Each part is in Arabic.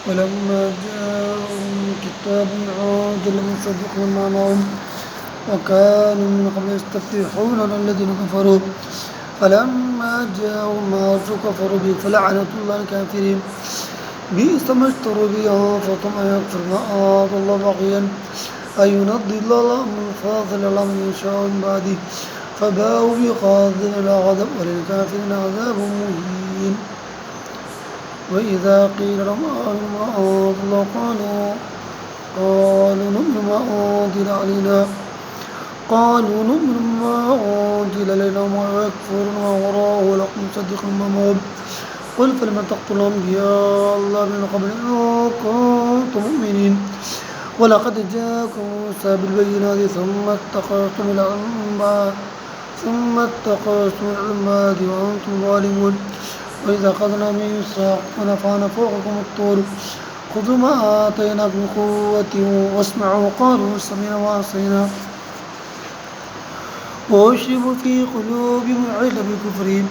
ولما جاءهم كتاب عاجل مصدق ما معهم وكانوا من قبل يستفتحون على الذين كفروا فلما جاءهم ما عرفوا كفروا به فلعنة الله الكافرين بئس ما اشتروا به أنفسهم أن يكفر ما أعطى الله بغيا أن ينضي الله من فضل الله من يشاء من بعده فباءوا بغضب إلى غضب وللكافرين عذاب مهين وإذا قيل لهم آمنوا ما أنزل الله قالوا نؤمن ما أنزل علينا وما يكفرون وراءه ولكم مصدق ما معهم قل فلم تقتلوا أنبياء الله من قبل إن كنتم مؤمنين ولقد جاءكم موسى بالبينات ثم اتخذتم العلمات وأنتم ظالمون وإذا أخذنا ميثاقكم ونفعنا فوقكم الطور خذوا ما آتيناكم بقوة واسمعوا قالوا سمعنا وعصينا وأشربوا في قلوبهم العجل بكفرهم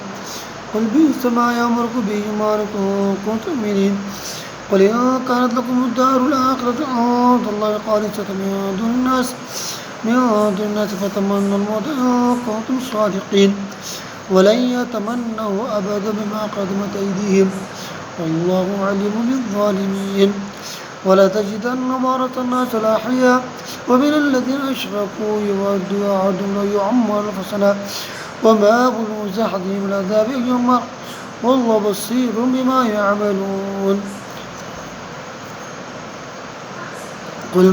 قل بئس ما يأمركم به إيمانكم كنتم مؤمنين قل إن كانت لكم الدار الآخرة عند الله خالصة من دون الناس فتمنوا الموت إن كنتم صادقين ولن يتمنوا أبدا بما قدمت أيديهم والله عليم بالظالمين ولا تجدن أمارة الناس الأحياء ومن الذين أشركوا يود أحدهم لو يعمر ألف سنة وما بلغوا زحدهم العذاب أن يعمر والله بصير بما يعملون قل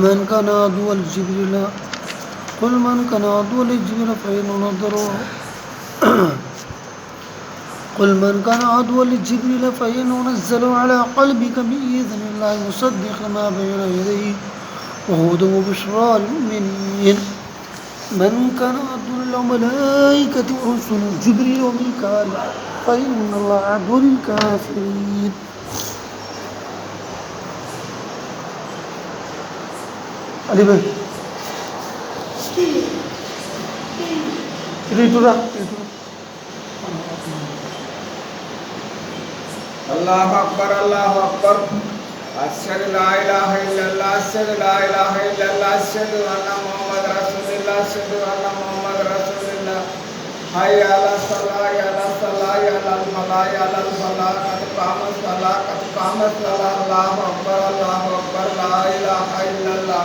من كان عدوا لجبريل فإنه نزله على قلبك بإذن الله مصدق لما بين يديه وهدى وبشرى للمؤمنين من كان عدوا للملائكة ورسل جبريل وميكال فإن الله عدو للكافرين Ali bhai itu Allahu Akbar Asyhadu la ilaha illallah asyhadu la ilaha illallah asyhadu anna Muhammadar Rasulullah asyhadu anna Muhammadar Rasulullah hayya 'alas salah hayya 'alal falah hayya 'alal falah hayya 'alal falah qad qamatis salah Allahu Akbar la ilaha illallah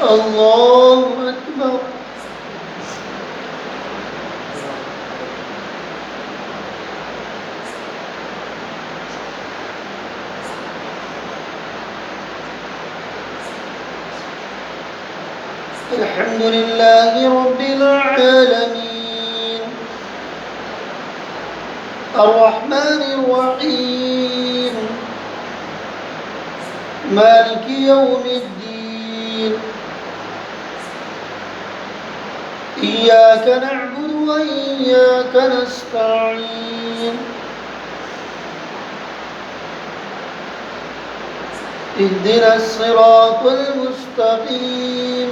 الله أكبر الحمد لله رب العالمين الرحمن الرحيم مالك يوم الدين إياك نعبد وإياك نستعين اهدنا الصراط المستقيم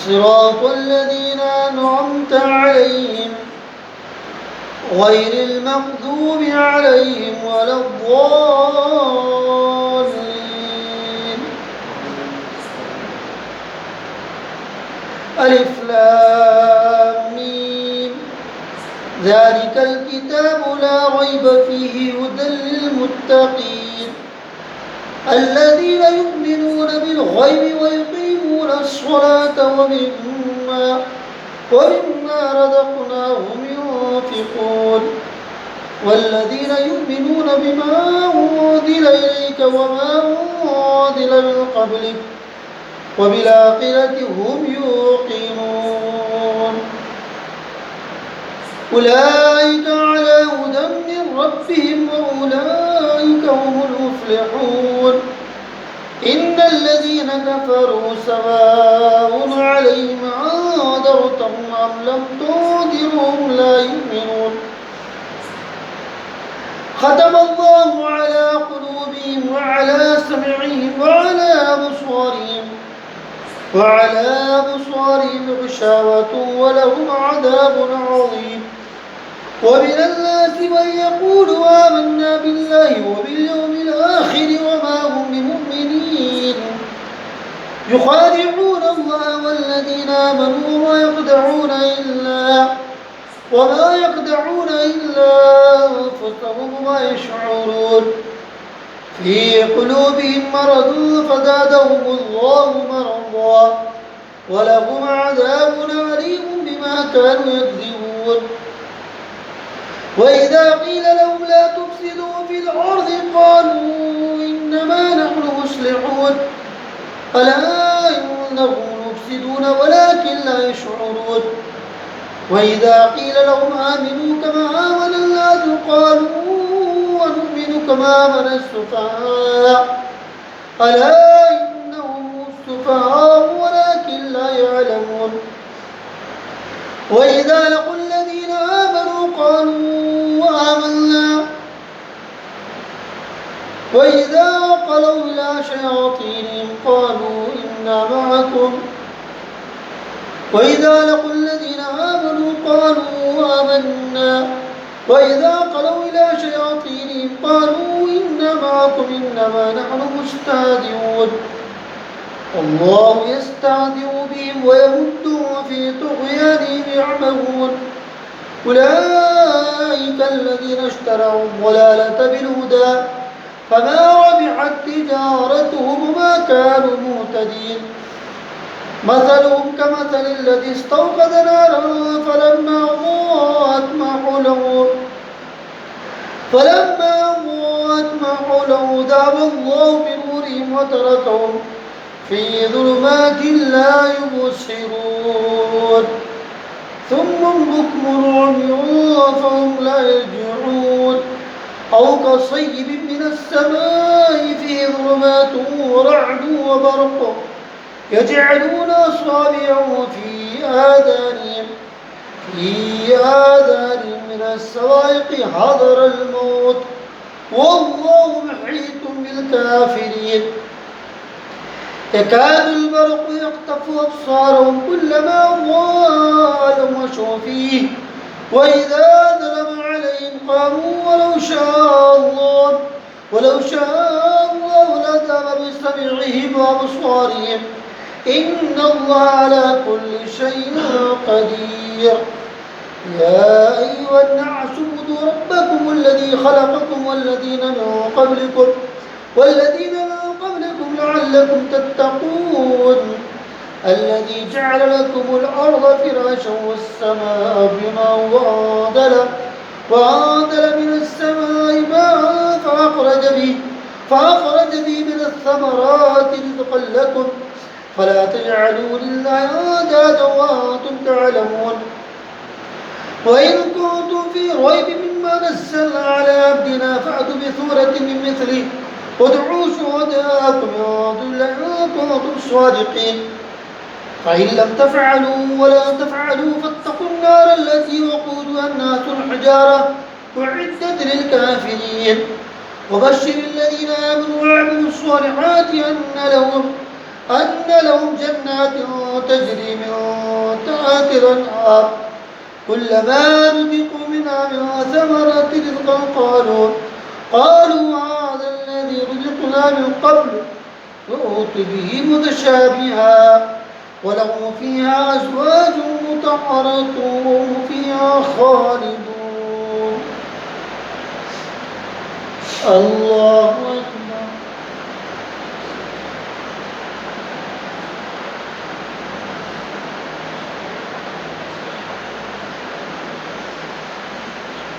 صراط الذين أنعمت عليهم غير المغضوب عليهم ولا الضالين ألف لام ميم ذلك الكتاب لا ريب فيه هدى للمتقين الذين يؤمنون بالغيب ويقيمون الصلاة ومما رزقناهم ينفقون والذين يؤمنون بما أنزل إليك وما أنزل من قبلك وبالآخرة هم يوقنون أولئك على هدى من ربهم وأولئك هم المفلحون إن الذين كفروا سواء عليهم أنذرتهم أم لم تنذرهم لا يؤمنون ختم الله على قلوبهم وعلى سمعهم وعلى أبصارهم غشاوة ولهم عذاب عظيم. ومن الناس من يقول آمنا بالله وباليوم الآخر وما هم بمؤمنين يخادعون الله والذين آمنوا وما يخدعون إلا أنفسهم وما يشعرون. في قلوبهم مرض فزادهم الله مرضا ولهم عذاب أليم بما كانوا يكذبون. وإذا قيل لهم لا تفسدوا في الأرض قالوا إنما نحن مصلحون ألا إنهم مفسدون ولكن لا يشعرون. وإذا قيل لهم آمنوا كما آمن الناس قالوا ونؤمن كما آمن السفهاء ألا إنهم السفهاء ولكن لا يعلمون. وإذا لقوا الذين آمنوا قالوا آمنا وإذا خلوا إلى شياطينهم قالوا إنا معكم وإذا لقوا الذين آمنوا قالوا آمنا وإذا خلوا إلى شياطينهم قالوا إنا معكم إنما نحن مستهزئون. الله يستهزئ بهم ويمدهم في طغيانهم يعمهون. أولئك الذين اشتروا الضلالة بالهدى فما ربحت تجارتهم وما كانوا مهتدين. مثلهم كمثل الذي استوقد نارا فلما أضاءت ما حوله ذهب الله بنورهم وتركهم في ظلمات لا يبصرون. ثم بكم عمي فهم لا يرجعون. أو كصيب من السماء فيه ظلمات ورعد وبرق يجعلون أصابعهم في آذانهم من الصواعق حذر الموت والله محيط بالكافرين. يكاد البرق يخطف أبصارهم كلما أضاء لهم مشوا فيه وإذا ظلم عليهم قاموا ولو شاء الله لذهب بسمعهم وأبصارهم إن الله على كل شيء قدير. يا أيها الناس اعبدوا ربكم الذي خلقكم والذين من قبلكم لعلكم تتقون. الذي جعل لكم الأرض فراشا والسماء بناء وأنزل من السماء ماء فأخرج به من الثمرات رزقا لكم فلا تجعلوا لله أندادا وأنتم تعلمون. وإن كنتم في ريب مما نزلنا على عبدنا فأتوا بسورة من مثله وادعوا شهداءكم من دون الله إن كنتم صادقين. فإن لم تفعلوا ولا تفعلوا فاتقوا النار التي وقودها الناس والحجارة أعدت للكافرين. وبشر الذين آمنوا وعملوا الصالحات أن لهم جنات تجري من تحتها الأنهار كلما رزقوا منها من ثمرة رزقا قالوا هذا الذي رزقنا من قبل وأوتوا به متشابها ولهم فيها أزواج مطهرة وهم فيها خالدون. الله أكبر.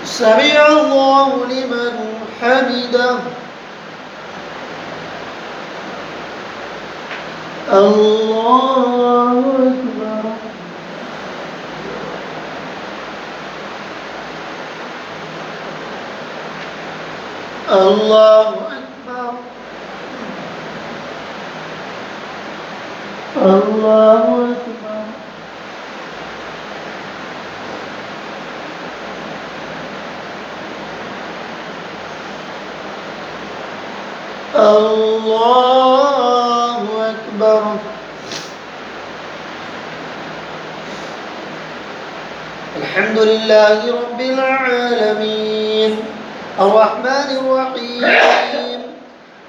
سمع الله لمن حمده. الله أكبر. الله أكبر. الله أكبر. الله أكبر. الحمد لله رب العالمين الرحمن الرحيم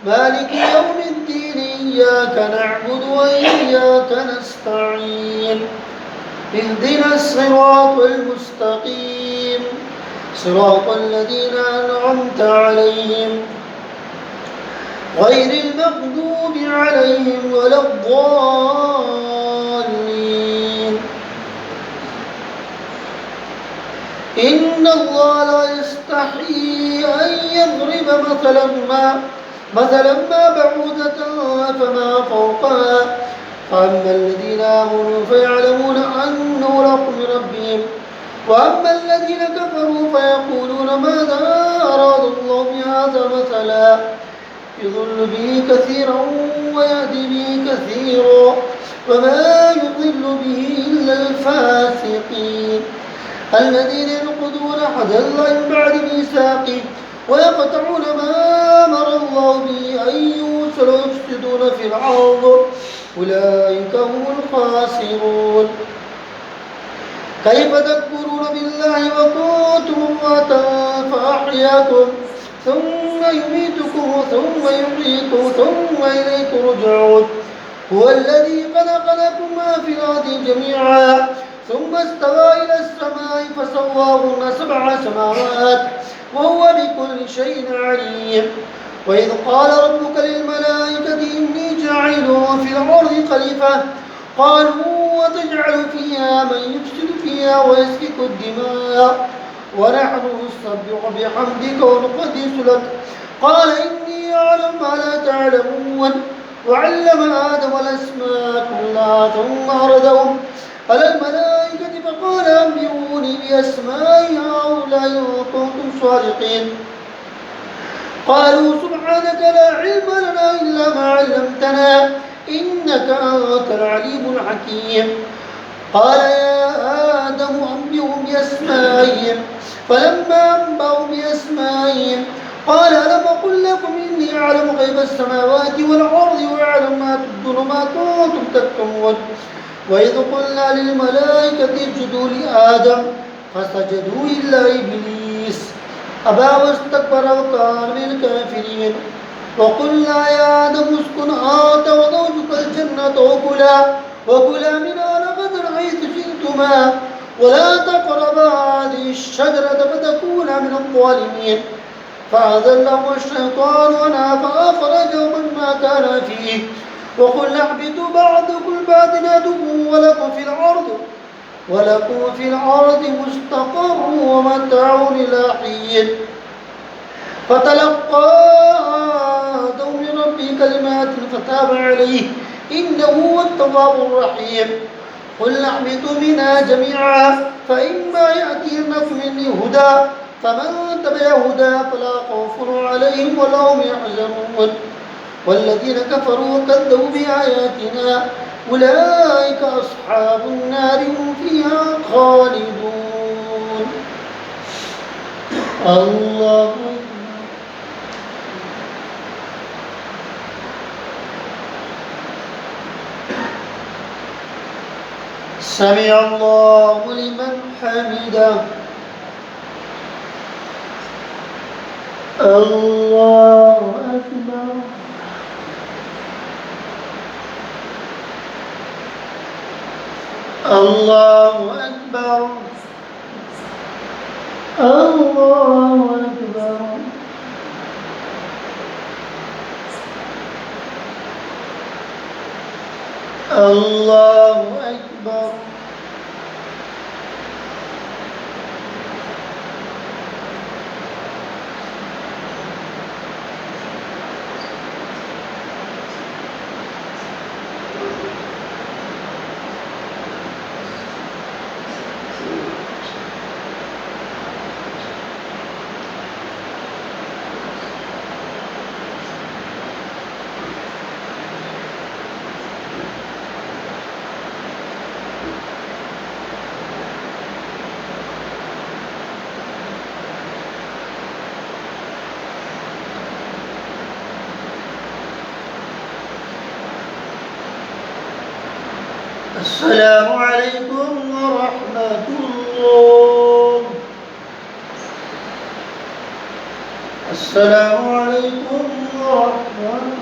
مالك يوم الدين إياك نعبد وإياك نستعين اهدنا الصراط المستقيم صراط الذين أنعمت عليهم غير المغضوب عليهم ولا الضالين. إن الله لا يستحيي أن يضرب مثلا ما بعوضة فما فوقها فأما الذين آمنوا فيعلمون أنه الحق من ربهم وأما الذين كفروا فيقولون ماذا أراد الله بهذا مثلا يضل به كثيرا ويهدي به كثيرا وما يضل به إلا الفاسقين الذين ينقضون عهد الله من بعد ميثاقه ويقطعون ما أمر الله به أن يوصل ويفسدون في الأرض أولئك هم الخاسرون. كيف تكفرون بالله وكنتم أمواتا فأحياكم ثم يميتكم ثم يحييكم ثم إليه ترجعون هو الذي خلق لكم ما في الأرض جميعا ثم استوى إلى السماء فسواهن 7 سماوات وهو بكل شيء عليم. وإذ قال ربك للملائكة إني جاعل في الأرض خليفة قالوا وتجعل فيها من يفسد فيها ويسفك الدماء ونحن نسبح بحمدك ونقدس لك قال إني أعلم ما لا تعلمون وعلم آدم الأسماء كلها ثم عرضهم على الملائكة فقال أنبئوني بأسماء هؤلاء إن كنتم صادقين قالوا سبحانك لا علم لنا إلا ما علمتنا إنك أنت العليم الحكيم. قال يا آدم أنبئهم بأسمائهم فلما أنبأوا بأسمائهم قال ألم أقل لكم إني أعلم غيب السماوات والأرض وأعلم ما تبدون ما كنتم تكتمون. وإذ قلنا للملائكة اسجدوا لآدم فسجدوا إلا إبليس أبى واستكبر وكان من الكافرين. وقلنا يا آدم اسكن أنت وزوجك الجنة وكلا منها رغدا حيث شئتما ولا تقربا هذه الشجرة فتكونا من الظالمين. فأزلهما الشيطان عنها فأخرجهما مما كان فيه وقلنا اهبطوا بعضكم لبعض عدو ولكم في الأرض مستقر ومتاع إلى حين. فتلقى آدم من ربه كلمات فتاب عليه إنه هو التواب الرحيم. قلنا اهبطوا منها جميعا فإما يأتينكم مني هدى فمن تبع هدى فلا خوف عليهم ولا هم يحزنون والذين كفروا وكذبوا بآياتنا أولئك أصحاب النار هم فيها خالدون. الله سمع الله لمن حمده. الله أكبر. الله أكبر. الله أكبر. الله أكبر. अस्सलामु अलैकुम व रहमतुल्लाह। अस्सलामु अलैकुम व रहमतुल्लाह।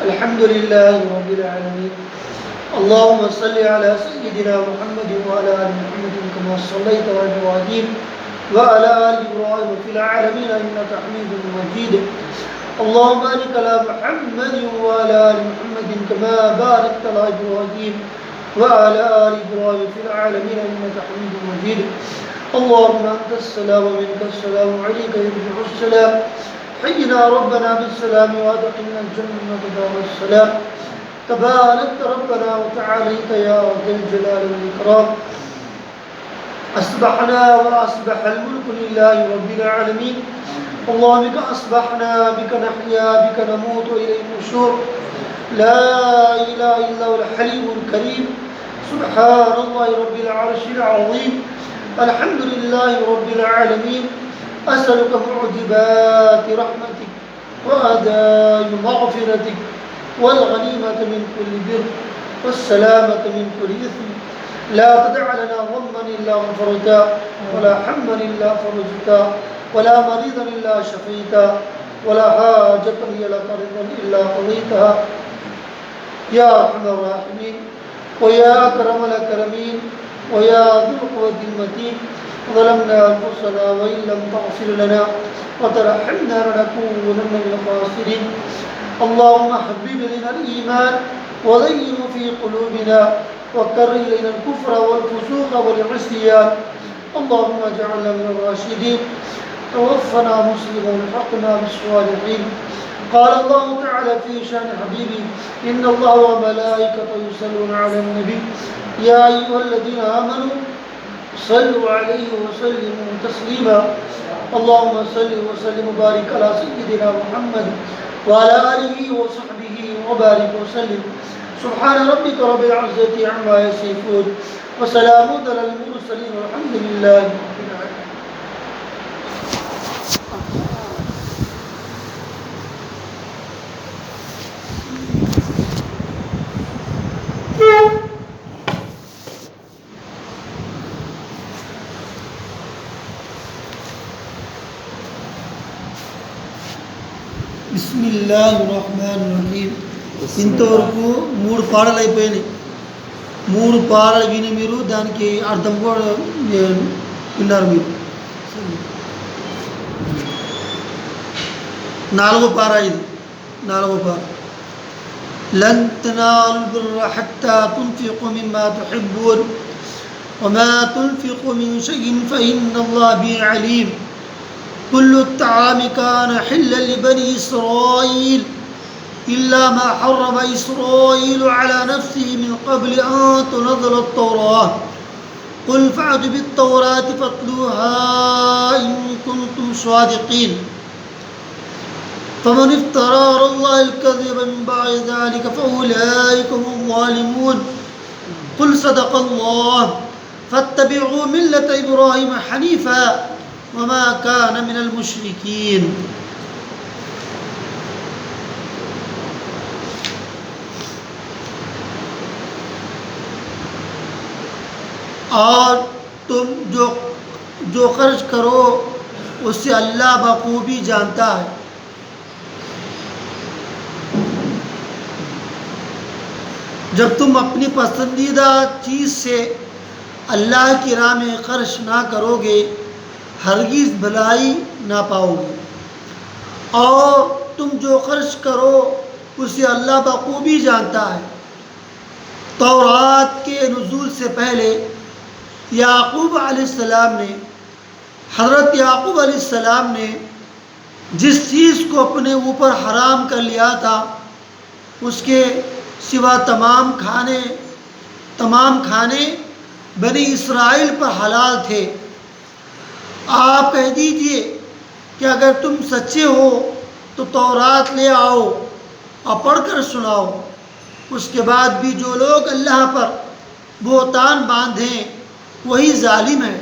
الحمد لله رب العالمين. اللهم صل على سيدنا محمد وعلى آل محمد كما صليت على إبراهيم وعلى آل إبراهيم في العالمين إنك حميد مجيد. اللهم بارك على محمد وعلى آل محمد كما باركت على إبراهيم وعلى آل إبراهيم في العالمين إنك حميد مجيد. اللهم أنت السلام ومنك السلام عليك يرجع السلام. حينا ربنا بالسلام وادخلنا الجنة دار السلام. تبارك ربنا وتعاليت يا ذا الجلال والإكرام. أصبحنا وأصبح الملك لله رب العالمين. اللهم بك أصبحنا بك نحيا بك نموت وإليك النشور. لا إله إلا هو الحليم الكريم. سبحان الله رب العرش العظيم. الحمد لله رب العالمين. أسألك معجبات رحمتك وأداء مغفرتك والغنيمة من كل بر والسلامة من كل إثم. لا تدع لنا غما إلا غفرتا ولا حما إلا فرجتا ولا مريضا إلا شفيتا ولا حاجة هي لك رضا إلا قضيتها يا أرحم الراحمين ويا أكرم الأكرمين ويا ذو القوة المتين. ظلمنا أنفسنا وإن لم تغفر لنا وترحمنا لنكونن من الخاسرين. اللهم حبب إلينا الإيمان وزينه في قلوبنا وكره إلينا الكفر والفسوق والعصيان. اللهم اجعلنا من الراشدين. توفنا مسلما والحقنا بالصالحين. قال الله تعالى في شأن حبيبي إن الله وملائكته يصلون على النبي يا أيها الذين آمنوا صلوا عليه وسلموا تسليما. اللهم صل وسلم وبارك على سيدنا محمد وعلى آله وصحبه وبارك وسلم. سبحان ربك رب العزة عما يصفون وسلام على المرسلين والحمد لله رب العالمين. బిస్మిల్లాహిర్రహ్మానిర్రహీం. ఇంతవరకు 3 పాటలు అయిపోయినాయి. 3 పాటలు విని మీరు దానికి అర్థం కూడా విన్నారు. మీరు 4వ పార ఇది. 4వ పార لن تنالوا البر حتى تنفقوا مما تحبون وما تنفقوا من شيء فإن الله به عليم. كل الطعام كان حلا لبني إسرائيل إلا ما حرم إسرائيل على نفسه من قبل أن تنزل التوراة. قل فأتوا بالتوراة فاتلوها إن كنتم صادقين. فمن افترى على الله الكذب من بعد ذلك فأولئك هم الظالمون. قل صدق الله فاتبعوا ملة إبراهيم حنيفا وما كان من المشركين. और तुम जो खर्च करो उससे अल्लाह बखूबी जानता है. जब तुम अपनी पसंदीदा चीज़ से अल्लाह की राह में खर्च ना करोगे हरगिज़ भलाई ना पाओगे, और तुम जो खर्च करो उसे अल्लाह बखूबी जानता है। तौरात के नुज़ूल से पहले याकूब अलैहिस्सलाम ने हज़रत याकूब अलैहिस्सलाम ने जिस चीज़ को अपने ऊपर हराम कर लिया था उसके सिवा तमाम खाने बनी इसराइल पर हलाल थे। आप कह दीजिए कि अगर तुम सच्चे हो तो तौरात ले आओ और पढ़कर सुनाओ। उसके बाद भी जो लोग अल्लाह पर बोहतान बांधें वही जालिम है।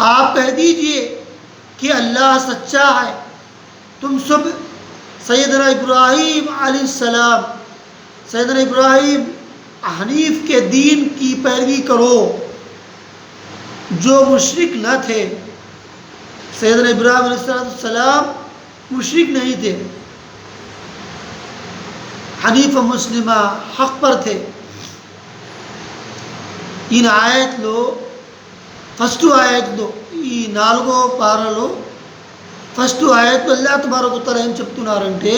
आप कह दीजिए कि अल्लाह सच्चा है। तुम सब सैयदना इब्राहीम अलैहिस्सलाम, सैयदना इब्राहीम हनीफ के दीन की पैरवी करो जो मुशरिक न थे। सैयदना इब्राहीम अलैहिस्सलाम मुशरिक नहीं थे, हनीफ मुस्लिमा हक पर थे। इन ఆయతలో ఫస్ట్ ఆయతలో ఈ 4వ పారలో ఫస్ట్ ఆయతలో అల్లాహ్ తబారక వ తఆలా ఏం చెప్తున్నారంటే,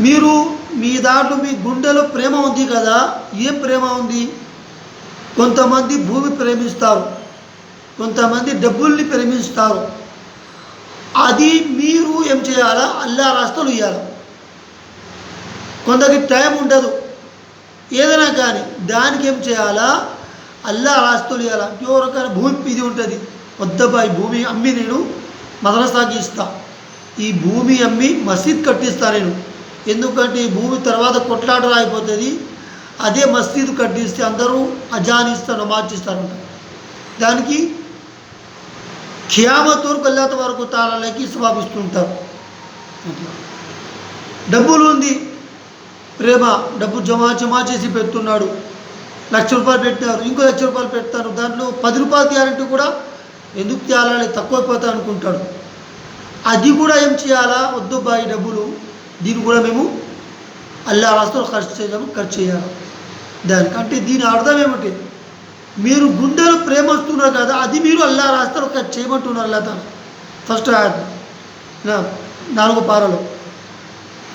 మీరు మీ దాంట్లో మీ గుండెలో ప్రేమ ఉంది కదా, ఏం ప్రేమ ఉంది? కొంతమంది భూమి ప్రేమిస్తారు, కొంతమంది డబ్బుల్ని ప్రేమిస్తారు. అది మీరు ఏం చేయాలా? అల్లాహ్ రాస్తలు ఇవ్వాలి. కొందరికి టైం ఉండదు, ఏదైనా కానీ దానికి ఏం చేయాలా? అల్లాహ్ రాస్తలు ఇవ్వాలి. ఎవరికైనా భూమి ఇది ఉంటుంది, వద్దబాయి భూమి అమ్మి నేను మదరసాకి ఇస్తా, ఈ భూమి అమ్మి మసీద్ కట్టిస్తా నేను, ఎందుకంటే ఈ భూమి తర్వాత కొట్లాట అయిపోతుంది, అదే మసీద్ కట్టిస్తే అందరూ అజాన్ ఇస్తారు, నమాజ్ ఇస్తారంట. దానికి ఖియామత్ వరకు అల్లాహ్ తబారక వ తఆలాకి సవాబిస్తుంటారు. డబ్బులు ఉంది, ప్రేమ, డబ్బు జమా చేసి పెడుతున్నాడు, ₹1,00,000 పెట్టినారు, ఇంకో ₹1,00,000 పెడతారు, దాంట్లో ₹10 తీయాలంటే కూడా ఎందుకు తేయాలని తక్కువైపోతా అనుకుంటాడు. అది కూడా ఏం చేయాలా? వద్దు బాయి డబ్బులు, దీన్ని కూడా మేము అల్లాహ్ రాస్తలో ఖర్చు చేయాలి. దానికంటే దీని అర్థం ఏమిటి? మీరు గుండెలో ప్రేమ వస్తున్నారు కదా, అది మీరు అల్లాహ్ రాస్తలో ఖర్చు చేయమంటున్నారు అల్లాహ్ తాలా. ఫస్ట్ ఆయత్ 4వ పారలో.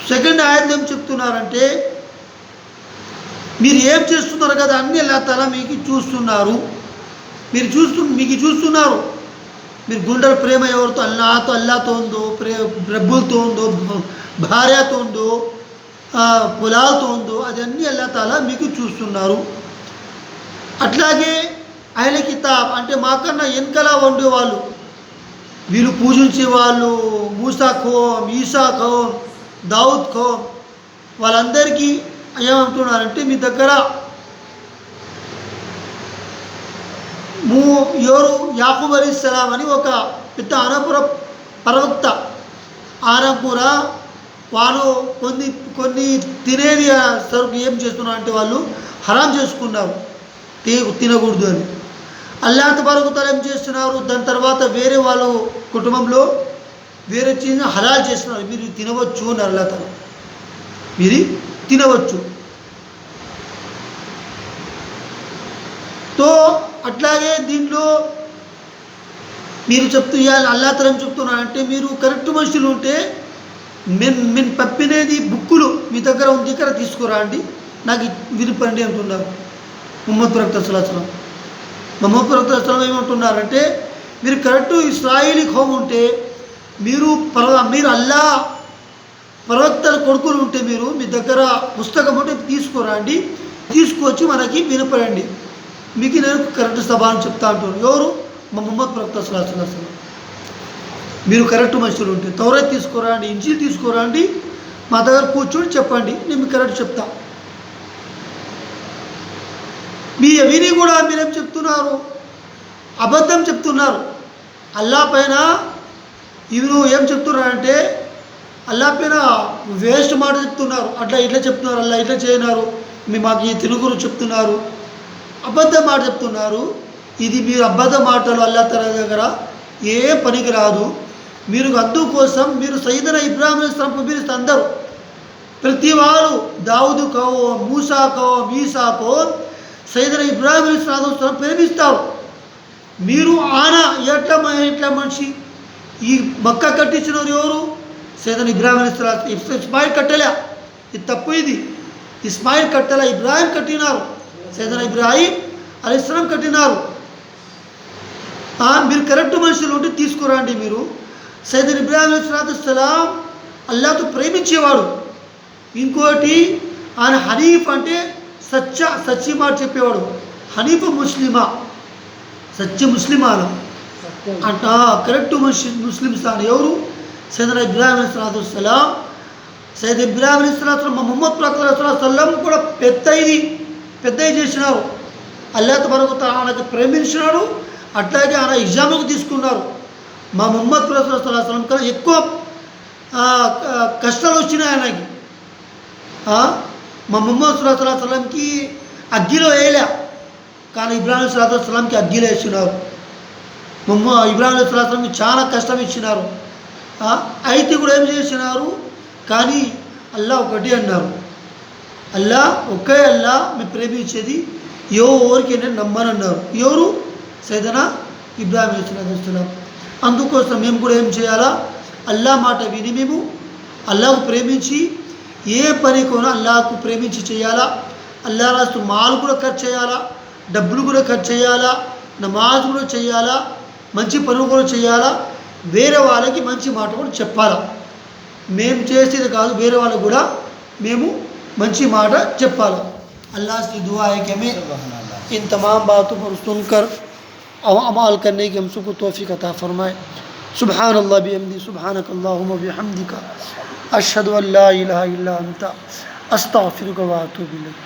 సెకండ్ ఆయత్ ఏం చెప్తున్నారంటే, మీరు ఏం చేస్తున్నారు కదా అన్నీ అల్లాహ్ తాలా మీకు చూస్తున్నారు. మీకు చూస్తున్నారు. మీరు గుండెల ప్రేమ ఎవరితో? అల్లాహతో ఉందో, డబ్బులతో ఉందో, భార్యతో ఉందో, పొలాలతో ఉందో, అదన్నీ అల్లాహ్ తాలా మీకు చూస్తున్నారు. అట్లాగే అహ్లే కితాబ్ అంటే మాకన్నా వెనకలా ఉండేవాళ్ళు, వీళ్ళు పూజించే వాళ్ళు, మూసా ఖోం, ఈసా ఖోం, దావుద్ ఖోం, వాళ్ళందరికీ ఏమంటున్నారంటే, మీ దగ్గర ఎవరు? యాకూబ్ అలైహిస్సలాం అని ఒక పెద్ద అనపుర ప్రవక్త. ఆయన కూడా వాళ్ళు కొన్ని తినేది సరుకు ఏం చేస్తున్నారు అంటే వాళ్ళు హరాం చేసుకున్నారు, తినకూడదు అని. అల్లాహ్ తబారక వ తఆలా ఏం చేస్తున్నారు? దాని తర్వాత వేరే వాళ్ళ కుటుంబంలో వేరే చీజ్ హలాల్ చేస్తున్నారు, మీరు తినవచ్చు అని అల్లాహ్ తాలా, మీరు తినవచ్చు. తో అట్లాగే దీంట్లో మీరు అల్లాహ్ తాలా ఏం చెప్తున్నారంటే, మీరు కరెక్ట్ మనుషులు ఉంటే మేము పంపినది బుక్కులు మీ దగ్గర ఉంది, ఇక్కడ తీసుకురా అండి, నాకు వినిపండి అంటున్నారు ముహమ్మద్ ప్రవక్త సల్లల్లాహు అలైహి వసల్లం. ముహమ్మద్ ప్రవక్త సల్లల్లాహు అలైహి వసల్లం ఏమంటున్నారంటే, మీరు కరెక్ట్ ఇస్రాయిలీ ఖౌమ్ ఉంటే, మీరు అల్లాహ్ ప్రవక్తల కొడుకులు ఉంటే, మీ దగ్గర పుస్తకం ఉంటే తీసుకురండి, తీసుకొచ్చి మనకి వినపడండి, మీకు నేను కరెక్ట్ సభాను చెప్తా అంటున్నారు. ఎవరు? ముహమ్మద్ ప్రవక్త సల్లల్లాహు అలైహి వసల్లం. మీరు కరెక్ట్ మనుషులు ఉంటే తౌరాత్ తీసుకురండి, ఇంజీల్ తీసుకురండి, మా దగ్గర కూర్చొని చెప్పండి, నేను మీకు కరెక్ట్ చెప్తా. విని కూడా మీరేం చెప్తున్నారు? అబద్ధం చెప్తున్నారు. అల్లాహ్ పైన ఇవి ఏం చెప్తున్నారంటే, అల్లాహ్ పైన వేస్ట్ మాట చెప్తున్నారు, అట్లా ఇట్లా చెప్తున్నారు, అల్లాహ్ ఇట్లా చేయనారు, మాకు ఈ తిరుగురు చెప్తున్నారు, అబద్ధ మాట చెప్తున్నారు. ఇది మీరు అబద్ధ మాటలు అల్లాహ్ తఆలా దగ్గర ఏ పనికి రాదు. మీరు అందుకోసం మీరు సయ్యదనా ఇబ్రాహీం అలైహిస్సలాం పంపిస్తే అందరూ ప్రతి వాళ్ళు దావుదు కో, మూసా కో, ఈసా కో సయ్యదనా ఇబ్రాహీం అలైహిస్సలాం ప్రేమిస్తారు. మీరు ఎట్లా మనిషి? ఈ మక్కా కట్టించినవారు ఎవరు? సయ్యదనా ఇబ్రాహీం అలైహిస్సలాం. ఇస్మాయిల్ కట్టలే, ఇది తప్పు. ఇది ఇస్మాయిల్ కట్టలే, ఇబ్రాహీం కట్టినారు. సయ్యదనా ఇబ్రాహీం అలైహిస్సలాం కట్టినారు. మీరు కరెక్ట్ మనుషులు ఉంటే తీసుకురండి. మీరు సయ్యదనా ఇబ్రాహీం అలైహిస్సలాం అల్లాహ్తో ప్రేమించేవాడు. ఇంకోటి ఆయన హనీఫ్ అంటే సచ్చి మాట చెప్పేవాడు. హనీఫ్ ముస్లిమా, సత్య ముస్లిమాలు అంట. కరెక్ట్ ముస్లిమ్స్ అని ఎవరు? సయ్యదనా ఇబ్రాహీం అలైహిస్సలాం. సయ్యద్ ఇబ్రాహీం అలైహిస్సలాం ముహమ్మద్ ప్రవక్త కూడా పెద్దది చేసినారు. అల్లాహ్ తబారక వ తఆలాకి ప్రేమించినాడు. అట్లాగే ఆయన ఇజాముకు తీసుకున్నారు. మా ముహమ్మద్ ప్రవక్త కన్నా ఎక్కువ కష్టాలు వచ్చినాయి ఆయనకి. మా ముహమ్మద్ సల్లాల్లాహుకి అగ్గిలో వేయలే, కానీ ఇబ్రాహీం సల్లాల్లాహుకి అగ్గిలో వేసినారు. ఇబ్రాహీం సల్లాల్లాహుకి చాలా కష్టం ఇచ్చినారు. అయితే కూడా ఏం చేసినారు? కానీ అల్లాహ్ ఒకటి అన్నారు. ఒకే అల్లాహ్ మేము ప్రేమించేది, ఎవరికి నేను నమ్మనన్నారు. ఎవరు? సయ్యదనా ఇబ్రాహీం అలైహిస్సలాం. అందుకోసం మేము కూడా ఏం చేయాలా? అల్లాహ్ మాట విని మేము అల్లాహ్కు ప్రేమించి ఏ పని కూడా అల్లాహ్కు ప్రేమించి చేయాలా. అల్లాహ్ రాస్తూ మాలు కూడా ఖర్చు చేయాలా, డబ్బులు కూడా ఖర్చు చేయాలా, నమాజ్ కూడా చేయాలా, మంచి పనులు కూడా చేయాలా, వేరే వాళ్ళకి మంచి మాట కూడా చెప్పాలా. మేము చేసేది కాదు, వేరే వాళ్ళకు కూడా మేము మంచి మాట చెప్పాలా. अल्लाह से दुआ है कि हमें इन तमाम बातों पर सुनकर अमल करने की हम सबको तौफीक अता फरमाए. सुब्हान अल्लाह बिहम्दी सुब्हानक अल्लाहुम्मा बिहम्दिका अशहदु अन ला इलाहा इल्ला अंता अस्तगफिरुका व अतूबु इलैक.